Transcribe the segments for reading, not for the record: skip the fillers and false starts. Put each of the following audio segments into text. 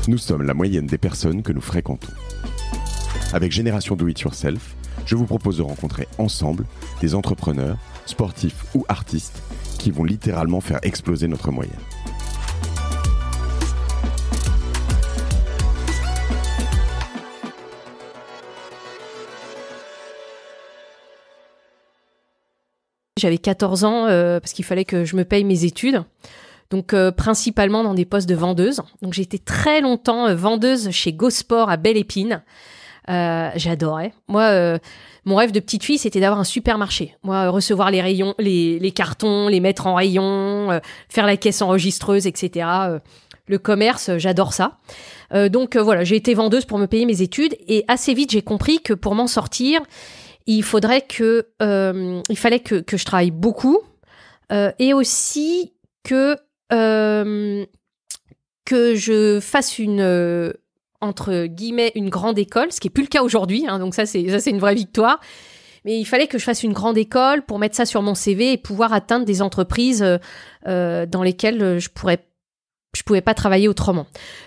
Nous sommes la moyenne des personnes que nous fréquentons. Avec Génération Do It Yourself, je vous propose de rencontrer ensemble des entrepreneurs, sportifs ou artistes qui vont littéralement faire exploser notre moyenne. J'avais 14 ans parce qu'il fallait que je me paye mes études. Donc principalement dans des postes de vendeuse. Donc j'ai été très longtemps vendeuse chez Gosport à Belle-Épine. J'adorais. Moi, mon rêve de petite fille, c'était d'avoir un supermarché. Moi, recevoir les rayons, les cartons, les mettre en rayon, faire la caisse enregistreuse, etc. Le commerce, j'adore ça. Donc voilà, j'ai été vendeuse pour me payer mes études. Et assez vite, j'ai compris que pour m'en sortir, il fallait que je travaille beaucoup et aussi que je fasse entre guillemets une grande école, ce qui est plus le cas aujourd'hui, hein, donc ça c'est une vraie victoire. Mais il fallait que je fasse une grande école pour mettre ça sur mon CV et pouvoir atteindre des entreprises dans lesquelles je pouvais pas travailler autrement.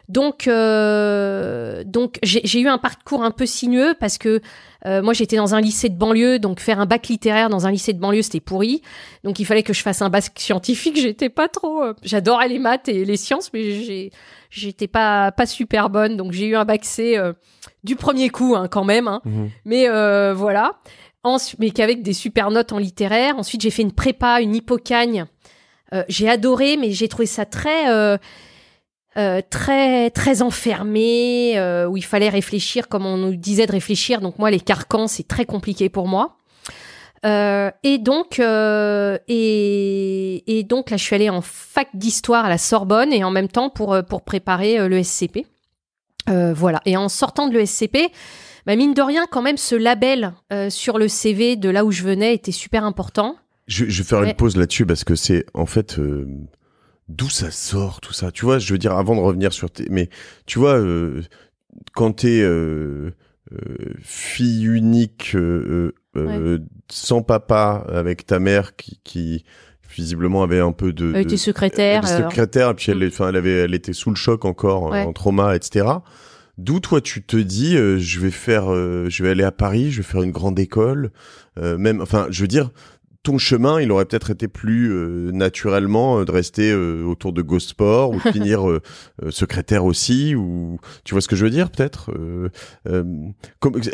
Donc j'ai eu un parcours un peu sinueux parce que moi j'étais dans un lycée de banlieue, donc faire un bac littéraire dans un lycée de banlieue c'était pourri. Donc il fallait que je fasse un bac scientifique. J'étais pas trop. J'adorais les maths et les sciences, mais j'étais pas super bonne. Donc j'ai eu un bac C du premier coup hein, quand même. Hein. Mmh. Mais voilà. Mais qu'avec des super notes en littéraire. Ensuite j'ai fait une prépa, une hippocagne. J'ai adoré, mais j'ai trouvé ça très enfermé, où il fallait réfléchir comme on nous disait de réfléchir. Donc moi, les carcans, c'est très compliqué pour moi. Et donc là, je suis allée en fac d'histoire à la Sorbonne et en même temps pour préparer le SCP. Voilà. Et en sortant de l'ESCP, mine de rien, quand même, ce label sur le CV de là où je venais était super important. Je vais faire une pause là-dessus parce que c'est en fait d'où ça sort tout ça. Tu vois, je veux dire avant de revenir sur mais tu vois quand t'es fille unique sans papa avec ta mère qui visiblement avait un peu de elle était secrétaire et puis elle était sous le choc encore en trauma etc. D'où toi tu te dis je vais aller à Paris, je vais faire une grande école je veux dire ton chemin, il aurait peut-être été plus naturellement de rester autour de Gosport ou de finir secrétaire aussi, ou tu vois ce que je veux dire peut-être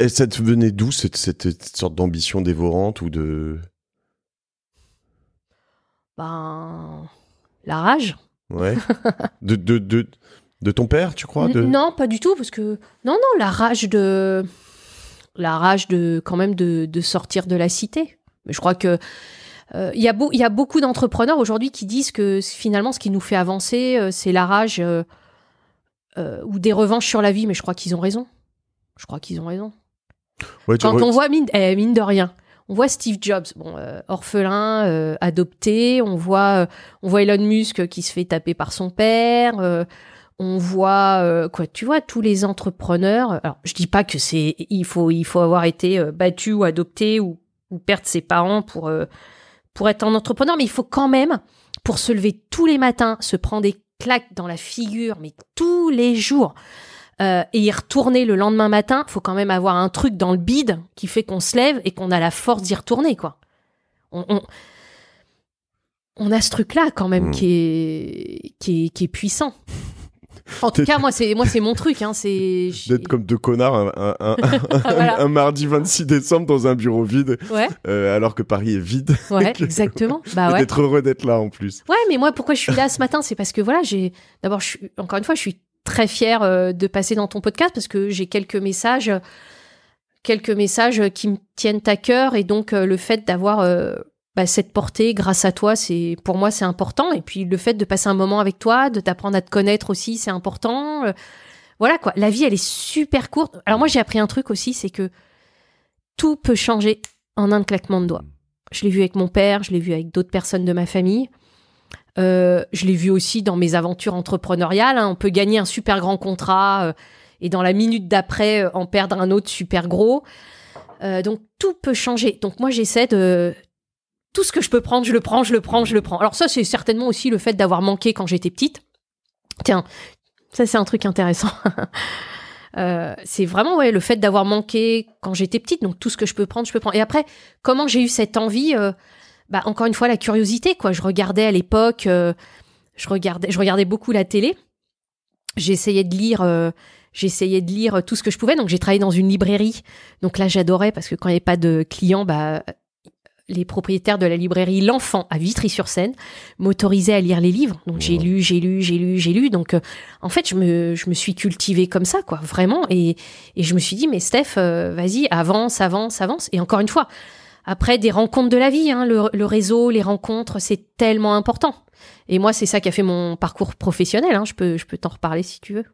ça te venait d'où cette sorte d'ambition dévorante ou de la rage. Ouais. de ton père, tu crois Non, pas du tout, parce que non, la rage de quand même de sortir de la cité. Mais je crois que il y a beaucoup d'entrepreneurs aujourd'hui qui disent que finalement ce qui nous fait avancer c'est la rage ou des revanches sur la vie, mais je crois qu'ils ont raison. Ouais, quand on voit mine de rien, on voit Steve Jobs, orphelin, adopté, on voit Elon Musk qui se fait taper par son père, on voit tu vois tous les entrepreneurs. Alors je dis pas que il faut avoir été battu ou adopté ou perdre ses parents pour être un entrepreneur, mais il faut quand même, pour se lever tous les matins, se prendre des claques dans la figure, mais tous les jours, et y retourner le lendemain matin, il faut quand même avoir un truc dans le bide qui fait qu'on se lève et qu'on a la force d'y retourner, quoi. On a ce truc-là quand même qui est puissant. En tout cas, moi, c'est mon truc. Hein, c'est d'être comme deux connards un mardi 26 décembre dans un bureau vide, alors que Paris est vide. Ouais, exactement. D'être heureux d'être là en plus. Ouais, mais moi, pourquoi je suis là ce matin, c'est parce que voilà, encore une fois, je suis très fière de passer dans ton podcast parce que j'ai quelques messages qui me tiennent à cœur et donc le fait d'avoir cette portée grâce à toi, pour moi c'est important, et puis le fait de passer un moment avec toi, de t'apprendre à te connaître aussi, c'est important. Voilà quoi, la vie elle est super courte. Alors moi j'ai appris un truc aussi, c'est que tout peut changer en un claquement de doigts. Je l'ai vu avec mon père, je l'ai vu avec d'autres personnes de ma famille, je l'ai vu aussi dans mes aventures entrepreneuriales, hein. On peut gagner un super grand contrat et dans la minute d'après en perdre un autre super gros, donc tout peut changer. Donc moi j'essaie de tout ce que je peux prendre, je le prends. Alors ça, c'est certainement aussi le fait d'avoir manqué quand j'étais petite. Tiens, Ça, c'est un truc intéressant. C'est vraiment le fait d'avoir manqué quand j'étais petite. Donc, tout ce que je peux prendre, je peux prendre. Et après, comment j'ai eu cette envie encore une fois, la curiosité, quoi. Je regardais à l'époque, je regardais beaucoup la télé. J'essayais de lire tout ce que je pouvais. Donc, j'ai travaillé dans une librairie. Donc là, j'adorais parce que quand il n'y avait pas de clients, les propriétaires de la librairie L'Enfant à Vitry-sur-Seine m'autorisaient à lire les livres. Donc, j'ai lu. Donc, en fait, je me suis cultivée comme ça, quoi, vraiment. Et je me suis dit, mais Steph, vas-y, avance. Et encore une fois, après, des rencontres de la vie, hein, le réseau, les rencontres, c'est tellement important. Et moi, c'est ça qui a fait mon parcours professionnel. Hein. Je peux t'en reparler si tu veux.